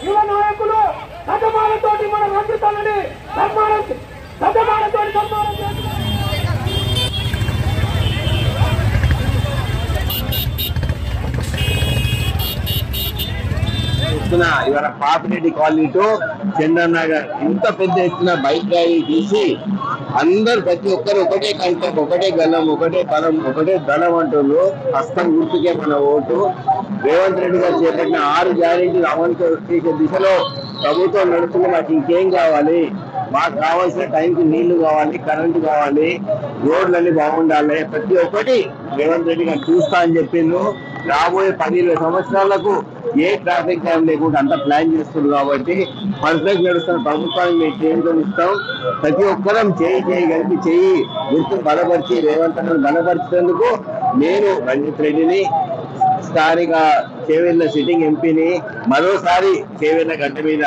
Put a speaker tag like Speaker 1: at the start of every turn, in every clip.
Speaker 1: యువ నాయకులు సజమానతోటి మన మంత్రితలని సజమానతోటి సన్మానం చేస్తున్నారు.
Speaker 2: ఇవాళ పాపిరెడ్డి కాలనీ టు చందన్ నగర్ ఇంత పెద్ద ఎత్తున బైక్ ర్యాలీ తీసి అందరు ప్రతి ఒక్కరు ఒకటే కంటం, ఒకటే గలం, ఒకటే బలం, ఒకటే దళం అంటున్నారు. హస్తం గుర్తుకే మన ఓటు. రేవంత్ రెడ్డి గారు చేపట్టిన 6 గ్యారెంటీలు అమలు చేసే దిశలో ప్రభుత్వం నడుస్తుంది. మాకు ఇంకేం కావాలి? మాకు కావాల్సిన టైంకి నీళ్లు కావాలి, కరెంటు కావాలి, రోడ్లన్నీ బాగుండాలి. ప్రతి ఒక్కటి రేవంత్ రెడ్డి గారు చూస్తా అని చెప్పిండు. రాబోయే 10-20 సంవత్సరాలకు ఏ ట్రాఫిక్ జామ్ లేకుండా అంత ప్లాన్ చేస్తుంది. కాబట్టి పర్ఫెక్ట్ నడుస్తున్న ప్రభుత్వానికి మేము చేరుకొనిస్తాం. ప్రతి ఒక్కరం చేయి కలిపి చేయి గుర్తు బలపరిచి రేవంత్ రెడ్డిని బలపరిచేందుకు నేను రంజిత్ రెడ్డిని, స్థానిక చేవెళ్ళ సిట్టింగ్ ఎంపీని, మరోసారి చేవెళ్ళ గడ్డ మీద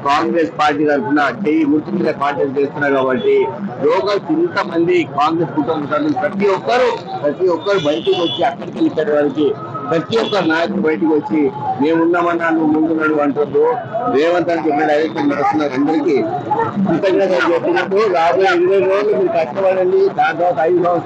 Speaker 2: కాంగ్రెస్ పార్టీ తరఫున చెయ్యి గుర్తు మీద కాంటెస్ట్ చేస్తున్నారు. కాబట్టి లోకల్స్ ఇంతమంది కాంగ్రెస్ కుటుంబ సభ్యులు ప్రతి ఒక్కరు బయటకు వచ్చి అక్కడికి వెళ్ళి వారికి ప్రతి ఒక్క నాయకుడు బయటకు వచ్చి మేమున్నామన్నా నువ్వు ముందున్నాడు అంటారు. రేవంత్ అని చెప్పిన డైరెక్షన్ నడుస్తున్నారు. అందరికీ కృతజ్ఞతలు చెప్పినట్టు రాబోయే 20 రోజులు మీరు కష్టపడండి. దాని తర్వాత 5 సంవత్సరాలు